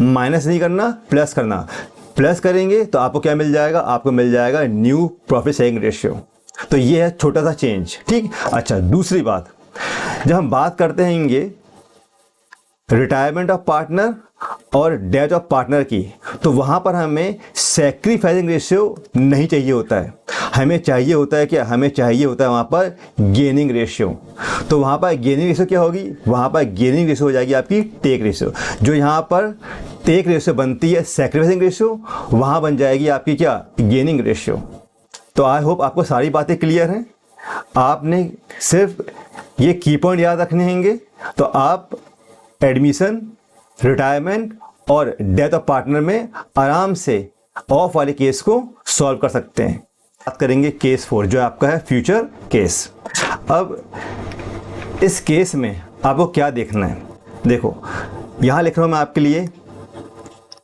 माइनस नहीं करना, प्लस करना। प्लस करेंगे तो आपको क्या मिल जाएगा, आपको मिल जाएगा न्यू प्रॉफिट शेयरिंग रेशियो। तो ये है छोटा सा चेंज, ठीक। अच्छा, दूसरी बात, जब हम बात करते हैं रिटायरमेंट ऑफ पार्टनर और डेथ ऑफ पार्टनर की, तो वहाँ पर हमें सैक्रिफाइसिंग रेशियो नहीं चाहिए होता है, हमें चाहिए होता है क्या, हमें चाहिए होता है वहाँ पर गेनिंग रेशियो। तो वहाँ पर गेनिंग रेशियो क्या होगी, वहाँ पर गेनिंग रेशियो हो जाएगी आपकी टेक रेशियो। जो यहाँ पर टेक रेशियो बनती है सैक्रिफाइसिंग रेशियो, वहाँ बन जाएगी आपकी क्या, गेनिंग रेशियो। तो आई होप आपको सारी बातें क्लियर हैं। आपने सिर्फ ये की पॉइंट याद रखने होंगे, तो आप एडमिशन, रिटायरमेंट और डेथ ऑफ पार्टनर में आराम से ऑफ वाले केस को सॉल्व कर सकते हैं। बात करेंगे केस 4, जो आपका है फ्यूचर केस। अब इस केस में आपको क्या देखना है, देखो यहाँ लिख रहा हूँ मैं आपके लिए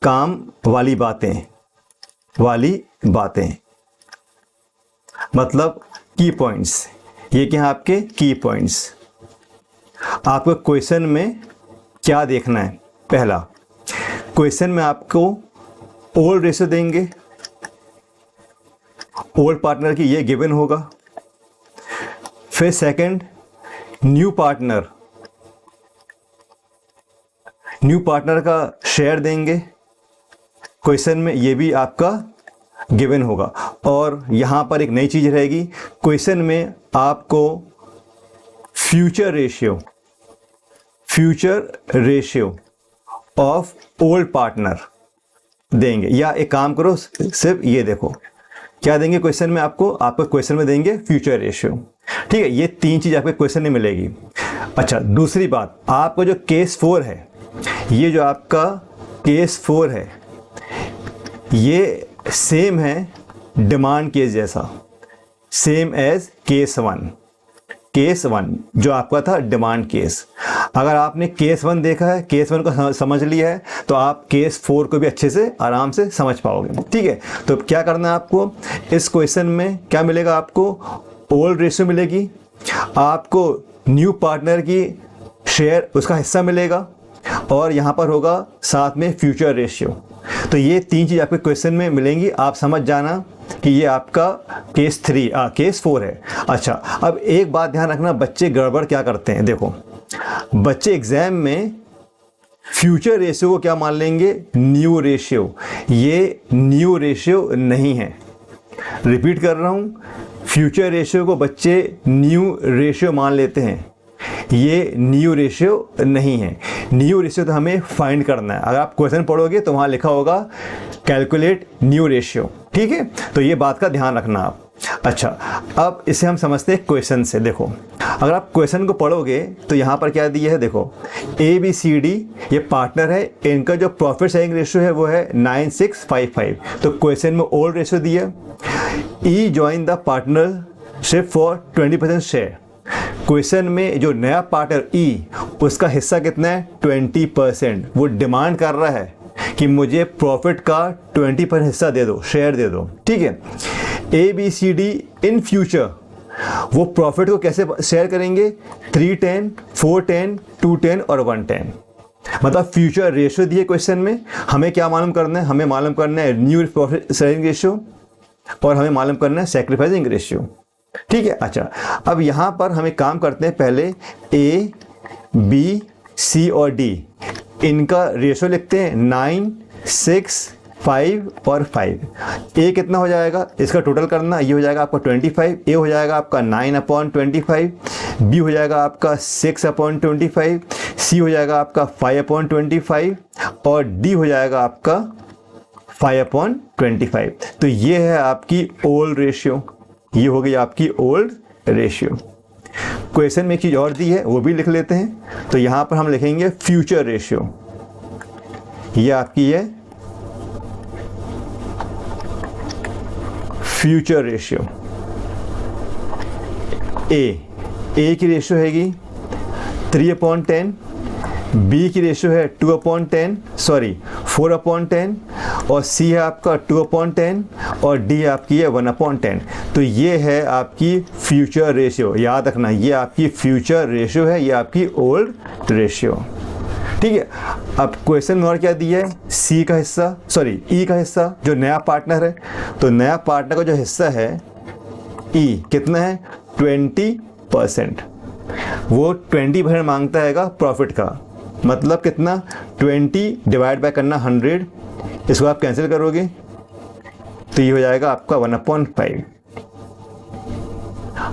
काम वाली बातें, मतलब की पॉइंट्स। ये क्या है आपके की पॉइंट्स। आपको क्वेश्चन में क्या देखना है, पहला क्वेश्चन में आपको ओल्ड रेशियो देंगे, ओल्ड पार्टनर की ये गिवन होगा। फिर सेकंड न्यू पार्टनर का शेयर देंगे क्वेश्चन में, ये भी आपका गिवन होगा। और यहाँ पर एक नई चीज़ रहेगी, क्वेश्चन में आपको future ratio of old partner देंगे। या एक काम करो, सिर्फ ये देखो क्या देंगे क्वेश्चन में, आपको क्वेश्चन में देंगे फ्यूचर रेशियो, ठीक है। ये तीन चीज़ आपके क्वेश्चन में मिलेगी। अच्छा, दूसरी बात, आपका जो केस 4 है, ये जो आपका केस 4 है, ये सेम है डिमांड केस जैसा, सेम एज केस 1 जो आपका था डिमांड केस। अगर आपने केस 1 देखा है, केस 1 को समझ लिया है, तो आप केस 4 को भी अच्छे से आराम से समझ पाओगे, ठीक है। तो क्या करना है आपको, इस क्वेश्चन में क्या मिलेगा, आपको ओल्ड रेशियो मिलेगी, आपको न्यू पार्टनर की शेयर उसका हिस्सा मिलेगा, और यहाँ पर होगा साथ में फ्यूचर रेशियो। तो ये तीन चीज़ आपके क्वेश्चन में मिलेंगी। आप समझ जाना कि ये आपका केस 4 है। अच्छा, अब एक बात ध्यान रखना, बच्चे गड़बड़ क्या करते हैं, देखो बच्चे एग्जाम में फ्यूचर रेशियो को क्या मान लेंगे, न्यू रेशियो। ये न्यू रेशियो नहीं है, रिपीट कर रहा हूँ, फ्यूचर रेशियो को बच्चे न्यू रेशियो मान लेते हैं, ये न्यू रेशियो नहीं है। न्यू रेशियो तो हमें फाइंड करना है। अगर आप क्वेश्चन पढ़ोगे तो वहाँ लिखा होगा कैलकुलेट न्यू रेशियो, ठीक है। तो ये बात का ध्यान रखना आप। अच्छा, अब इसे हम समझते हैं क्वेश्चन से। देखो अगर आप क्वेश्चन को पढ़ोगे तो यहाँ पर क्या दिया है, देखो ABCD ये पार्टनर है, इनका जो प्रॉफिट शेयरिंग रेशियो है वो है 9655। तो क्वेश्चन में ओल्ड रेशियो दिया, E join the partnership for 20% share. Question में जो नया पार्टनर ई, उसका हिस्सा कितना है, 20%। वो डिमांड कर रहा है कि मुझे प्रॉफिट का 20% हिस्सा दे दो, शेयर दे दो, ठीक है। ABCD इन फ्यूचर वो प्रॉफिट को कैसे शेयर करेंगे, 310, 410, 210 और 110। मतलब फ्यूचर रेशियो दिए क्वेश्चन में, हमें क्या मालूम करना है, हमें मालूम करना है न्यू प्रॉफिट शेयरिंग रेशियो, और हमें मालूम करना है सैक्रिफाइसिंग रेशियो, ठीक है। अच्छा, अब यहाँ पर हमें काम करते हैं, पहले A, B, सी और डी, इनका रेशो लिखते हैं 9, 6, 5 और 5। ए कितना हो जाएगा, इसका टोटल करना, ये हो जाएगा आपका 25, ए हो जाएगा आपका 9/25, बी हो जाएगा आपका 6/25, सी हो जाएगा आपका 5/25 और डी हो जाएगा आपका 5/25। तो ये है आपकी ओल्ड रेशियो, ये हो गई आपकी ओल्ड रेशियो। क्वेश्चन में एक चीज़ और दी है, वो भी लिख लेते हैं। तो यहाँ पर हम लिखेंगे फ्यूचर रेशियो, ये आपकी है फ्यूचर रेशियो। ए की रेशियो हैगी 3/10, बी की रेशियो है 2/10, सॉरी 4/10 और सी है आपका 2/10 और डी आपकी है 1/10। तो ये है आपकी फ्यूचर रेशियो, याद रखना ये आपकी फ्यूचर रेशियो है, ये आपकी ओल्ड रेशियो। ठीक है, अब क्वेश्चन में और क्या दिया है, सी का हिस्सा, सॉरी ई का हिस्सा जो नया पार्टनर है, तो नया पार्टनर का जो हिस्सा है ई कितना है 20%, वो 20% मांगता है प्रॉफिट का, मतलब कितना 20 डिवाइड बाय करना 100, इसको आप कैंसिल करोगे तो ये हो जाएगा आपका 1/5।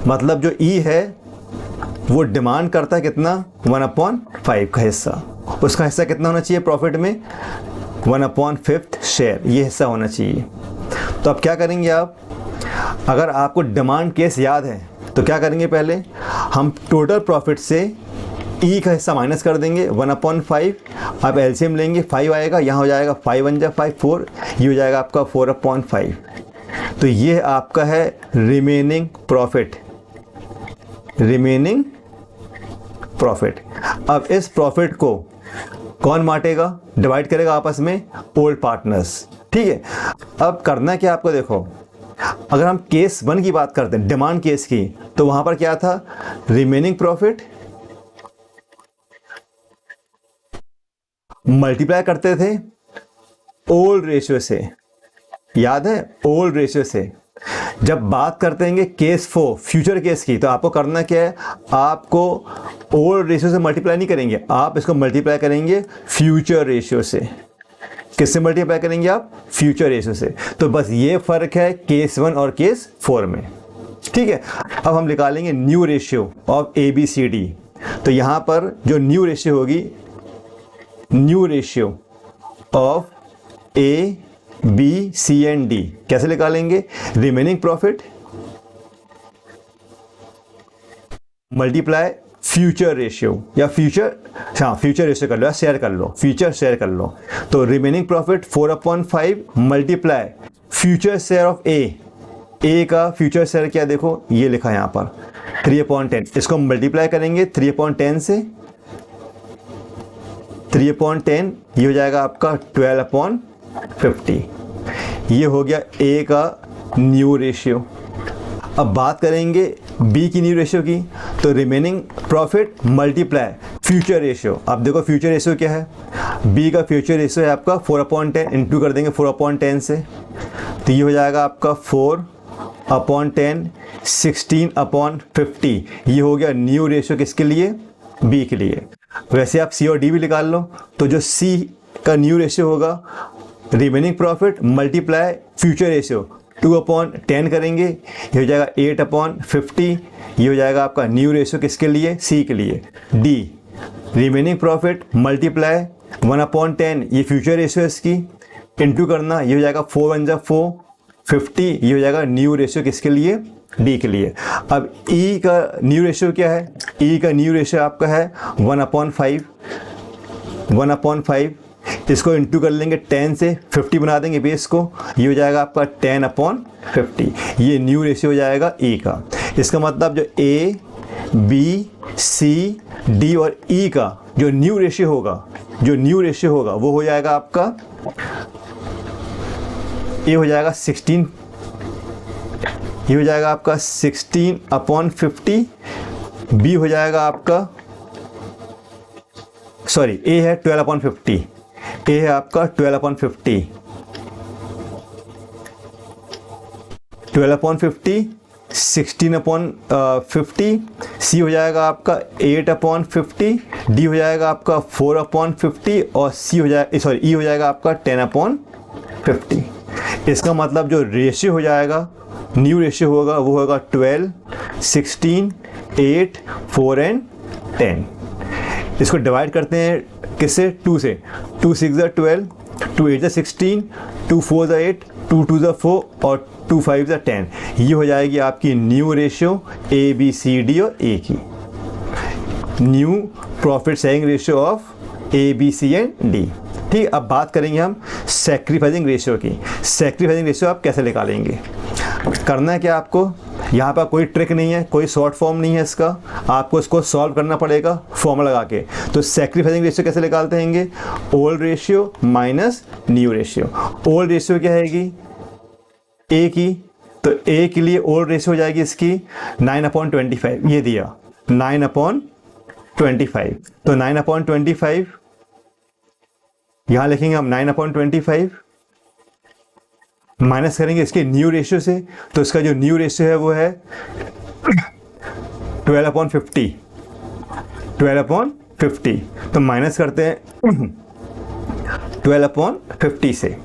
मतलब जो ई है वो डिमांड करता है कितना 1/5 का हिस्सा, उसका हिस्सा कितना होना चाहिए प्रॉफिट में 1/5 शेयर, ये हिस्सा होना चाहिए। तो अब क्या करेंगे आप, अगर आपको डिमांड केस याद है तो क्या करेंगे, पहले हम टोटल प्रॉफिट से ई का हिस्सा माइनस कर देंगे 1/5, आप एलसीएम लेंगे 5 आएगा, यहाँ हो जाएगा 5 1 जा 5 4, ये हो जाएगा आपका 4/5। तो ये आपका है रिमेनिंग प्रॉफिट, रिमेनिंग प्रॉफिट। अब इस प्रॉफिट को कौन बांटेगा, डिवाइड करेगा आपस में ओल्ड पार्टनर्स। ठीक है, अब करना क्या आपको, देखो अगर हम केस 1 की बात करते हैं, डिमांड केस की, तो वहां पर क्या था, रिमेनिंग प्रॉफिट मल्टीप्लाई करते थे ओल्ड रेशियो से, याद है ओल्ड रेशियो से। जब बात करते हैं केस 4 फ्यूचर केस की, तो आपको करना क्या है, आपको ओल्ड रेशियो से मल्टीप्लाई नहीं करेंगे, आप इसको मल्टीप्लाई करेंगे फ्यूचर रेशियो से। किससे मल्टीप्लाई करेंगे आप, फ्यूचर रेशियो से। तो बस ये फर्क है केस 1 और केस 4 में। ठीक है, अब हम निकालेंगे न्यू रेशियो ऑफ ABCD। तो यहां पर जो न्यू रेशियो होगी, न्यू रेशियो ऑफ ABCD कैसे निकालेंगे, remaining profit multiply future ratio, या फ्यूचर, हाँ फ्यूचर रेशियो कर लो या शेयर कर लो, फ्यूचर शेयर कर लो। तो remaining profit 4/5 multiply future share of A का फ्यूचर शेयर क्या, देखो ये लिखा है यहाँ पर 3/10, इसको मल्टीप्लाई करेंगे 3/10 से, 3/10 ये हो जाएगा आपका 12/50। ये हो गया ए का न्यू रेशियो। अब बात करेंगे बी की न्यू रेशियो की, तो remaining profit multiply future ratio. अब देखो फ्यूचर रेशियो क्या है, बी का फ्यूचर रेशियो है आपका 4/10, इंटू कर देंगे 4/10 से, तो ये हो जाएगा आपका 4/10 16/50। ये हो गया न्यू रेशियो किसके लिए, बी के लिए। वैसे आप सी और डी भी निकाल लो, तो जो सी का न्यू रेशियो होगा, remaining profit multiply future ratio 2/10 करेंगे, ये हो जाएगा 8/50। ये हो जाएगा आपका न्यू रेशियो किसके लिए, सी के लिए। डी रिमेनिंग प्रॉफिट मल्टीप्लाई 1/10, ये फ्यूचर रेशियो इसकी, इंटू करना, ये हो जाएगा 4 1 जा 4 50, ये हो जाएगा न्यू रेशियो किसके लिए, डी के लिए। अब ई का न्यू रेशियो क्या है, ई का न्यू रेशियो आपका है 1/5, इसको इंटू कर लेंगे 10 से, 50 बना देंगे बेस को, ये हो जाएगा आपका 10/50। ये न्यू रेशियो हो जाएगा ई का। इसका मतलब जो ए बी सी डी और ई का जो न्यू रेशियो होगा, वो हो जाएगा आपका, ये हो जाएगा 16, ये हो जाएगा आपका 16/50, बी हो जाएगा आपका, सॉरी ए है 12/50, ए है आपका 12/50, 16/50, सी हो जाएगा आपका 8/50, डी हो जाएगा आपका 4/50 और सी हो जाएगा ई हो जाएगा आपका 10/50। इसका मतलब जो रेशियो हो जाएगा, न्यू रेशियो होगा, वो होगा 12, 16, 8, 4 एंड 10। इसको डिवाइड करते हैं किससे? 2 से। 2 6 12, 2 8 16, 2 4 8, 2 2 4 और 2 5 10। ये हो जाएगी आपकी new ratio A B C D और ए की, new profit sharing ratio of A B C and D. ठीक, अब बात करेंगे हम सैक्रिफाइसिंग रेशियो की। सैक्रिफाइसिंग रेशियो आप कैसे निकालेंगे? करना है क्या आपको? यहाँ पर कोई ट्रिक नहीं है, कोई शॉर्ट फॉर्म नहीं है इसका, आपको इसको सॉल्व करना पड़ेगा फॉर्मूला लगा के। तो सैक्रिफाइसिंग रेशियो कैसे निकालते हैं? Old ratio minus new ratio. Old ratio क्या है? ए की, तो ए के लिए ओल्ड रेशियो हो जाएगी इसकी 9/25, ये दिया 9/25। तो 9/25 यहाँ लिखेंगे हम 9/25, माइनस करेंगे इसके न्यू रेशियो से, तो इसका जो न्यू रेशियो है वो है 12/50। 12/50 तो माइनस करते हैं 12/50 से।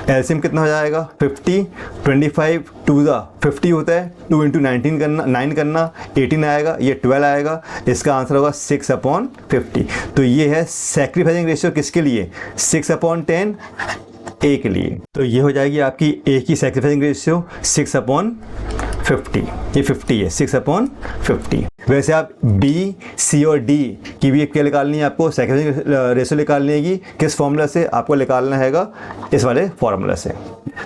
एलसीएम कितना हो जाएगा? 50, 25 2 50 होता है, 2 × 19 करना, 9 करना, 18 आएगा, ये 12 आएगा। इसका आंसर होगा 6/50। तो ये है सैक्रिफाइसिंग रेशियो किसके लिए? 6/10 ए के लिए। तो ये हो जाएगी आपकी ए की सैक्रिफाइसिंग रेशियो 6/50। ये 50 है, 6/50। वैसे आप बी, सी और डी की भी क्या निकालनी है आपको? सैक्रिफाइसिंग रेशियो निकालनी है। किस फॉर्मूला से? आपको निकालना हैगा इस वाले फॉर्मूला से।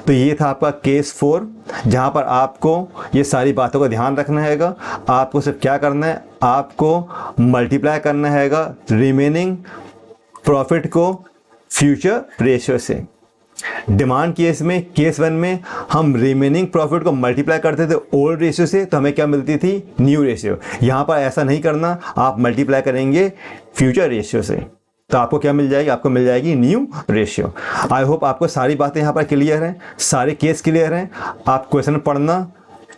तो ये था आपका केस 4, जहाँ पर आपको ये सारी बातों का ध्यान रखना हैगा। आपको सिर्फ क्या करना है? आपको मल्टीप्लाई करना हैगा रिमेनिंग प्रॉफिट को फ्यूचर रेशियो से। डिमांड केस में, केस 1 में हम रिमेनिंग प्रॉफिट को मल्टीप्लाई करते थे ओल्ड रेशियो से, तो हमें क्या मिलती थी? New ratio. यहाँ पर ऐसा नहीं करना, आप मल्टीप्लाई करेंगे फ्यूचर रेशियो से, तो आपको क्या मिल जाएगी? आपको मिल जाएगी न्यू रेशियो। आई होप आपको सारी बातें यहाँ पर क्लियर हैं, सारे केस क्लियर हैं। आप क्वेश्चन पढ़ना,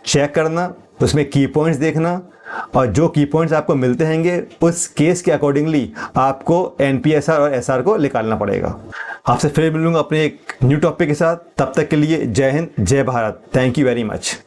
चेक करना, उसमें की पॉइंट्स देखना, और जो की पॉइंट्स आपको मिलते हैंगे उस केस के अकॉर्डिंगली आपको एनपीएसआर और एसआर को निकालना पड़ेगा। आपसे फिर मिलूंगा अपने एक न्यू टॉपिक के साथ। तब तक के लिए जय हिंद, जय Bharat. Thank you very much.